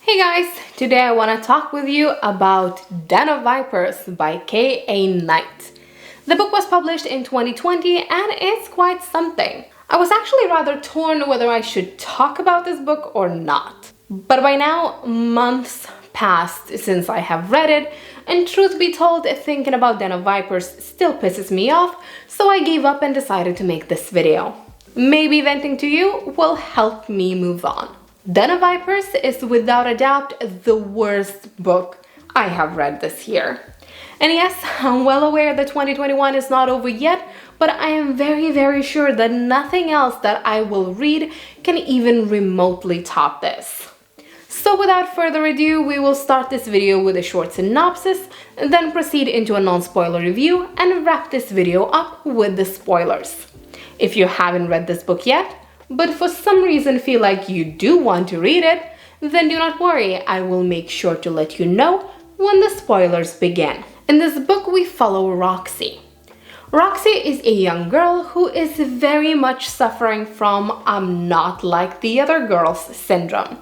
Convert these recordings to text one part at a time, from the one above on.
Hey guys, today I want to talk with you about Den of Vipers by K.A. Knight. The book was published in 2020 and it's quite something. I was actually rather torn whether I should talk about this book or not. But by now, months passed since I have read it, and truth be told, thinking about Den of Vipers still pisses me off, so I gave up and decided to make this video. Maybe venting to you will help me move on. Den of Vipers is without a doubt the worst book I have read this year. And yes, I'm well aware that 2021 is not over yet, but I am very sure that nothing else that I will read can even remotely top this. So without further ado, we will start this video with a short synopsis, then proceed into a non-spoiler review and wrap this video up with the spoilers. If you haven't read this book yet, but for some reason feel like you do want to read it, then do not worry, I will make sure to let you know when the spoilers begin. In this book we follow Roxy. Roxy is a young girl who is very much suffering from I'm not like the other girls syndrome.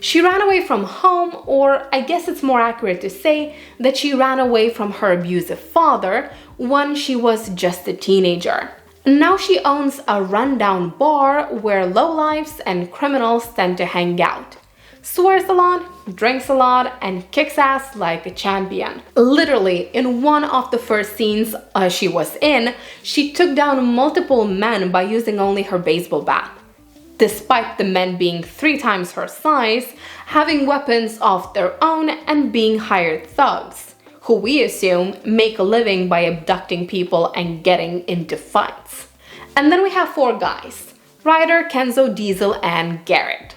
She ran away from home, or I guess it's more accurate to say that she ran away from her abusive father when she was just a teenager. Now she owns a rundown bar where lowlifes and criminals tend to hang out. Swears a lot, drinks a lot, and kicks ass like a champion. Literally, in one of the first scenes she was in, she took down multiple men by using only her baseball bat. Despite the men being 3 times her size, having weapons of their own, and being hired thugs, who we assume make a living by abducting people and getting into fights. And then we have 4 guys, Ryder, Kenzo, Diesel, and Garrett,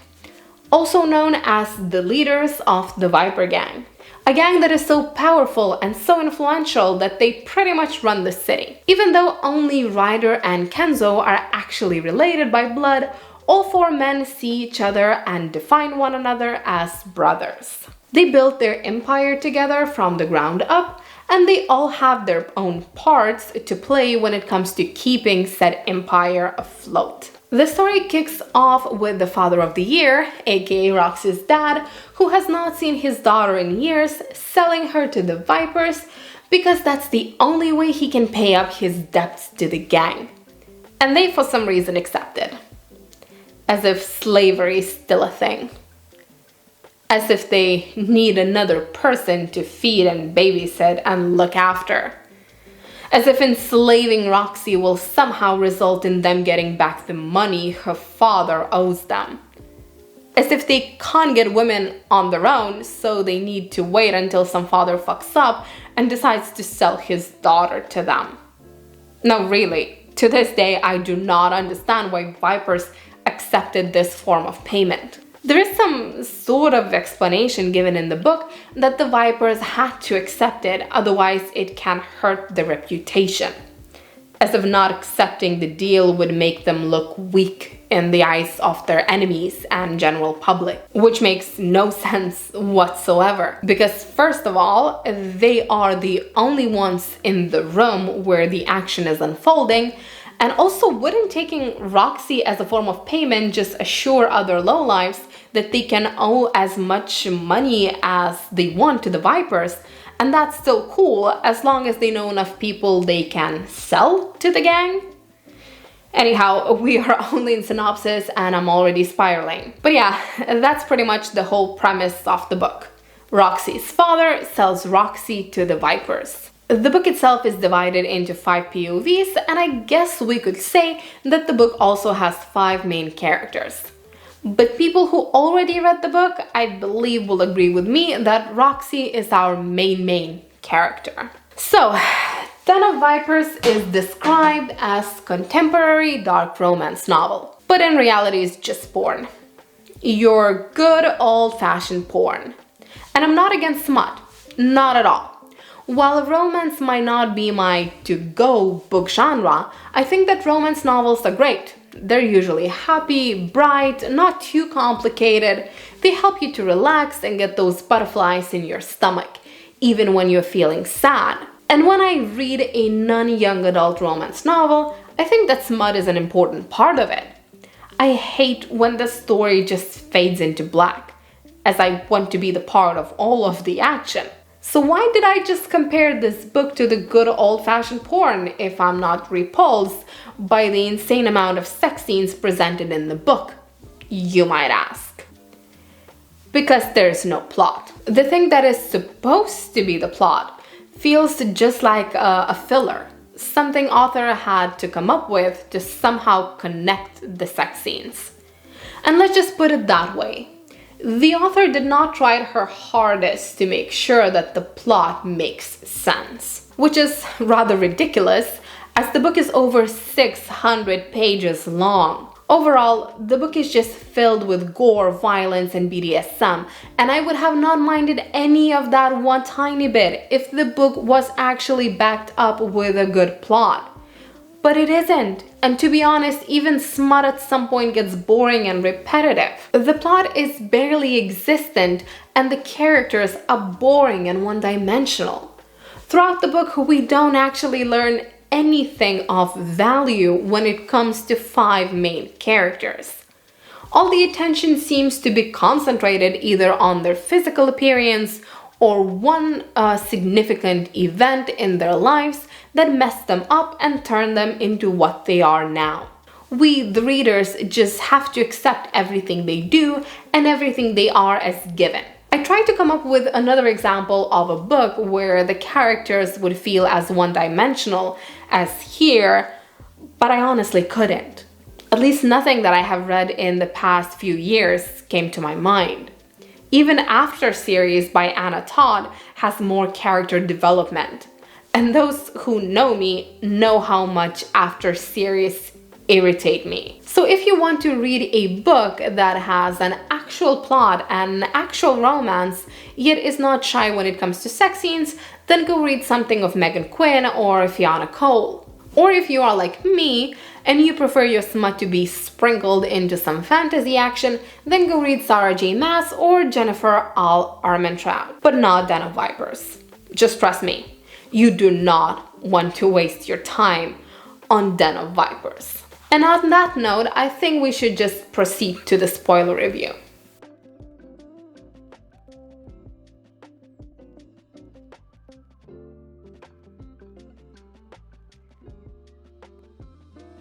also known as the leaders of the Viper Gang. A gang that is so powerful and so influential that they pretty much run the city. Even though only Ryder and Kenzo are actually related by blood, all 4 men see each other and define one another as brothers. They built their empire together from the ground up, and they all have their own parts to play when it comes to keeping said empire afloat. The story kicks off with the father of the year, aka Roxy's dad, who has not seen his daughter in years, selling her to the Vipers because that's the only way he can pay up his debts to the gang. And they for some reason accepted. As if slavery is still a thing. As if they need another person to feed and babysit and look after. As if enslaving Roxy will somehow result in them getting back the money her father owes them. As if they can't get women on their own, so they need to wait until some father fucks up and decides to sell his daughter to them. No, really, to this day I do not understand why Vipers accepted this form of payment. There is some sort of explanation given in the book that the Vipers had to accept it, otherwise it can hurt their reputation. As if not accepting the deal would make them look weak in the eyes of their enemies and general public. Which makes no sense whatsoever. Because first of all, they are the only ones in the room where the action is unfolding. And also, wouldn't taking Roxy as a form of payment just assure other lowlifes that they can owe as much money as they want to the Vipers? And that's still cool as long as they know enough people they can sell to the gang? Anyhow, we are only in synopsis and I'm already spiraling. But yeah, that's pretty much the whole premise of the book. Roxy's father sells Roxy to the Vipers. The book itself is divided into 5 POVs, and I guess we could say that the book also has 5 main characters. But people who already read the book, I believe, will agree with me that Roxy is our main character. So, Den of Vipers is described as contemporary dark romance novel, but in reality it's just porn. Your good old-fashioned porn. And I'm not against smut, not at all. While romance might not be my to-go book genre, I think that romance novels are great. They're usually happy, bright, not too complicated. They help you to relax and get those butterflies in your stomach, even when you're feeling sad. And when I read a non-young adult romance novel, I think that smut is an important part of it. I hate when the story just fades into black. as I want to be the part of all of the action. So why did I just compare this book to the good old-fashioned porn if I'm not repulsed by the insane amount of sex scenes presented in the book, you might ask? Because there's no plot. The thing that is supposed to be the plot feels just like a filler, something author had to come up with to somehow connect the sex scenes. And let's just put it that way. The author did not try her hardest to make sure that the plot makes sense, which is rather ridiculous as the book is over 600 pages long. Overall, the book is just filled with gore, violence, and BDSM, and I would have not minded any of that one tiny bit if the book was actually backed up with a good plot. But it isn't, and to be honest, even smut at some point gets boring and repetitive. The plot is barely existent, and the characters are boring and one-dimensional. Throughout the book, we don't actually learn anything of value when it comes to 5 main characters. All the attention seems to be concentrated either on their physical appearance or one significant event in their lives that messed them up and turned them into what they are now. We, the readers, just have to accept everything they do and everything they are as given. I tried to come up with another example of a book where the characters would feel as one-dimensional as here, but I honestly couldn't. At least nothing that I have read in the past few years came to my mind. Even After series by Anna Todd has more character development. And those who know me know how much After series irritate me. So if you want to read a book that has an actual plot and actual romance, yet is not shy when it comes to sex scenes, then go read something of Megan Quinn or Fiona Cole. Or if you are like me and you prefer your smut to be sprinkled into some fantasy action, then go read Sarah J. Maas or Jennifer L. Armentrout, but not Den of Vipers. Just trust me, you do not want to waste your time on Den of Vipers. And on that note, I think we should just proceed to the spoiler review.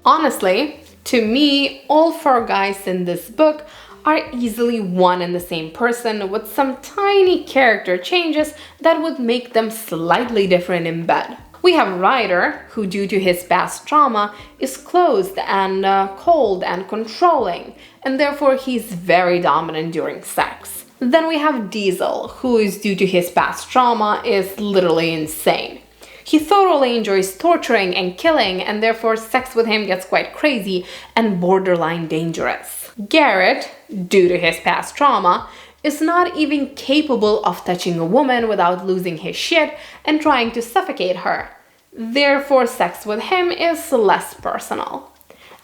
Honestly, to me, all 4 guys in this book are easily one and the same person with some tiny character changes that would make them slightly different in bed. We have Ryder, who due to his past trauma is closed and cold and controlling, and therefore he's very dominant during sex. Then we have Diesel, who is due to his past trauma is literally insane. He thoroughly enjoys torturing and killing, and therefore sex with him gets quite crazy and borderline dangerous. Garrett, due to his past trauma, is not even capable of touching a woman without losing his shit and trying to suffocate her. Therefore, sex with him is less personal.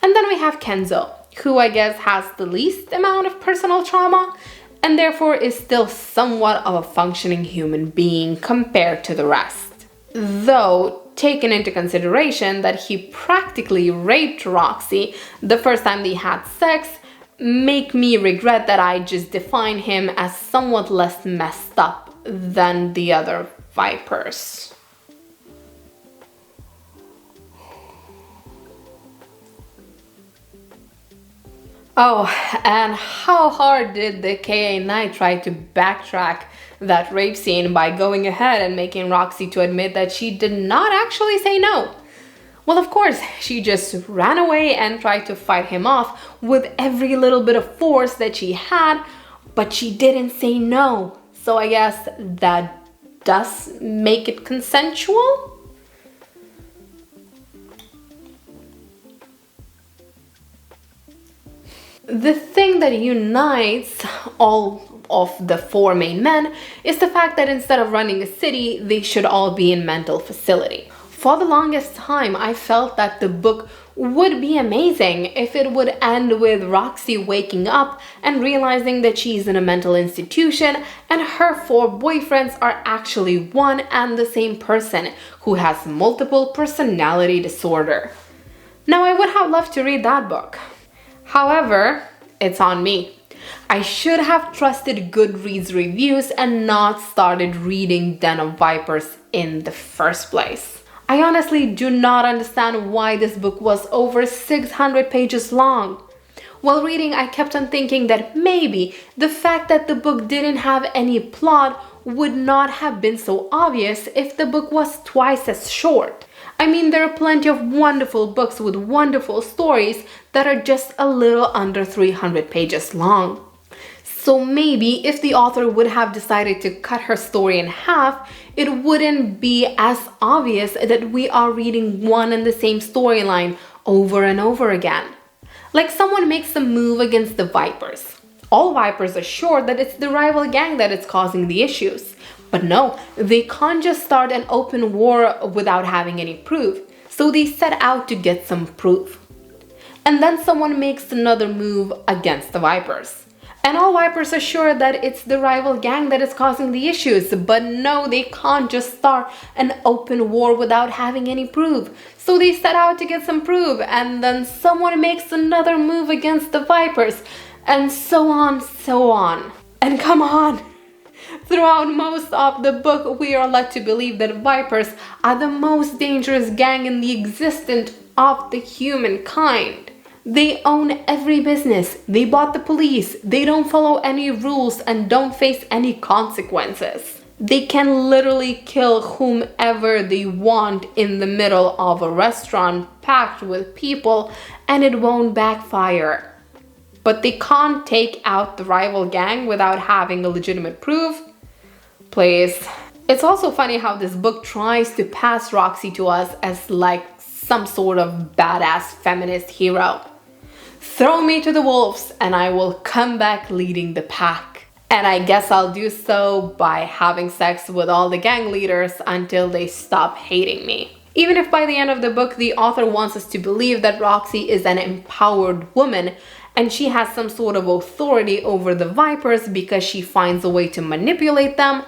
And then we have Kenzo, who I guess has the least amount of personal trauma and therefore is still somewhat of a functioning human being compared to the rest. Though, taken into consideration that he practically raped Roxy the first time they had sex, make me regret that I just define him as somewhat less messed up than the other Vipers. Oh, and how hard did the K.A. Knight try to backtrack that rape scene by going ahead and making Roxy to admit that she did not actually say no? Well, of course, she just ran away and tried to fight him off with every little bit of force that she had, but she didn't say no. So I guess that does make it consensual? The thing that unites all of the 4 main men is the fact that instead of running a city, they should all be in mental facility. For the longest time, I felt that the book would be amazing if it would end with Roxy waking up and realizing that she's in a mental institution and her 4 boyfriends are actually one and the same person who has multiple personality disorder. Now, I would have loved to read that book. However, it's on me. I should have trusted Goodreads reviews and not started reading Den of Vipers in the first place. I honestly do not understand why this book was over 600 pages long. While reading, I kept on thinking that maybe the fact that the book didn't have any plot would not have been so obvious if the book was twice as short. I mean, there are plenty of wonderful books with wonderful stories that are just a little under 300 pages long. So maybe if the author would have decided to cut her story in half, it wouldn't be as obvious that we are reading one and the same storyline over and over again. Like someone makes a move against the Vipers. All Vipers are sure that it's the rival gang that is causing the issues. But no, they can't just start an open war without having any proof. So they set out to get some proof. And then someone makes another move against the Vipers. And all Vipers are sure that it's the rival gang that is causing the issues. But no, they can't just start an open war without having any proof. So they set out to get some proof. And then someone makes another move against the Vipers. And so on, so on. And come on! Throughout most of the book, we are led to believe that Vipers are the most dangerous gang in the existence of the humankind. They own every business, they bought the police, they don't follow any rules and don't face any consequences. They can literally kill whomever they want in the middle of a restaurant packed with people and it won't backfire. But they can't take out the rival gang without having a legitimate proof. Please. It's also funny how this book tries to pass Roxy to us as like some sort of badass feminist hero. Throw me to the wolves and I will come back leading the pack. And I guess I'll do so by having sex with all the gang leaders until they stop hating me. Even if by the end of the book the author wants us to believe that Roxy is an empowered woman and she has some sort of authority over the Vipers because she finds a way to manipulate them,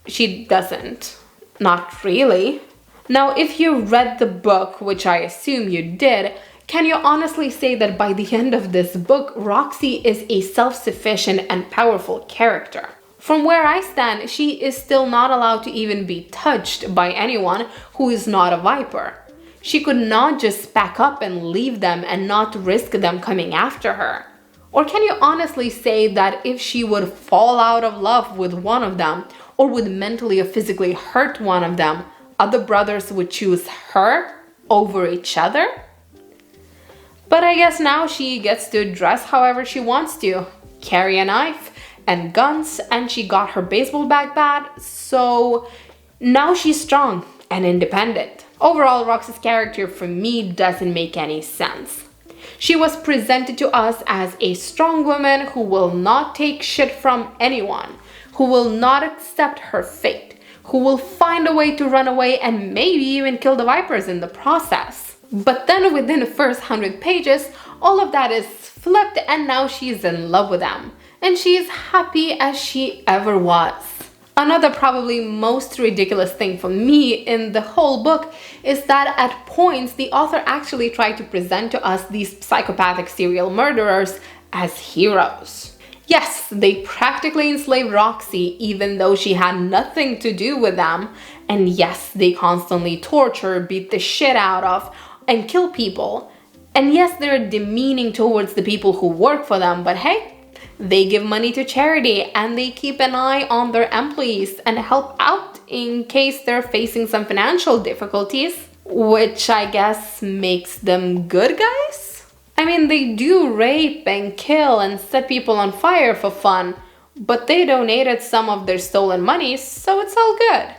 she doesn't. Not really. Now, if you read the book, which I assume you did, can you honestly say that by the end of this book, Roxy is a self-sufficient and powerful character? From where I stand, she is still not allowed to even be touched by anyone who is not a Viper. She could not just pack up and leave them and not risk them coming after her. Or can you honestly say that if she would fall out of love with one of them, or would mentally or physically hurt one of them, other brothers would choose her over each other? But I guess now she gets to dress however she wants to, carry a knife and guns, and she got her baseball bat back, so now she's strong and independent. Overall, Roxy's character for me doesn't make any sense. She was presented to us as a strong woman who will not take shit from anyone, who will not accept her fate, who will find a way to run away and maybe even kill the Vipers in the process. But then within the first 100 pages, all of that is flipped and now she's in love with them. And she is happy as she ever was. Another probably most ridiculous thing for me in the whole book is that at points the author actually tried to present to us these psychopathic serial murderers as heroes. Yes, they practically enslaved Roxy even though she had nothing to do with them. And yes, they constantly torture, beat the shit out of, and kill people. And yes, they're demeaning towards the people who work for them, but hey, they give money to charity and they keep an eye on their employees and help out in case they're facing some financial difficulties, which I guess makes them good guys? I mean, they do rape and kill and set people on fire for fun, but they donated some of their stolen money, so it's all good.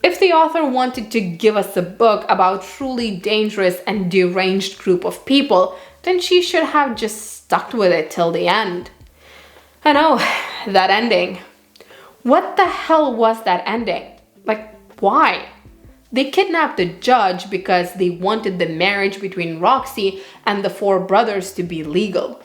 If the author wanted to give us a book about truly dangerous and deranged group of people, then she should have just stuck with it till the end. I know, that ending. What the hell was that ending? Like, why? They kidnapped the judge because they wanted the marriage between Roxy and the four brothers to be legal.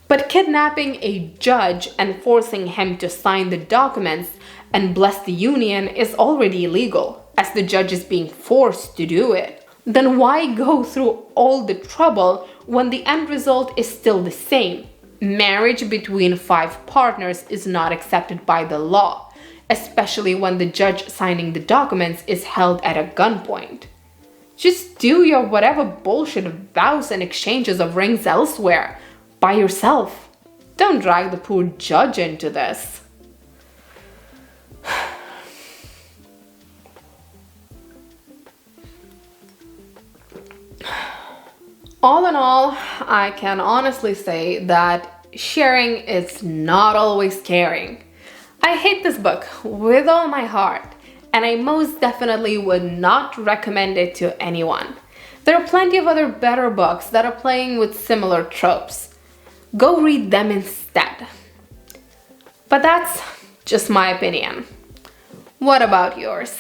But kidnapping a judge and forcing him to sign the documents and bless the union is already illegal, as the judge is being forced to do it. Then why go through all the trouble when the end result is still the same? marriage between 5 partners is not accepted by the law, especially when the judge signing the documents is held at a gunpoint. Just do your whatever bullshit vows and exchanges of rings elsewhere, by yourself. Don't drag the poor judge into this. All in all, I can honestly say that sharing is not always caring. I hate this book with all my heart, and I most definitely would not recommend it to anyone. There are plenty of other better books that are playing with similar tropes. Go read them instead. But that's just my opinion. What about yours?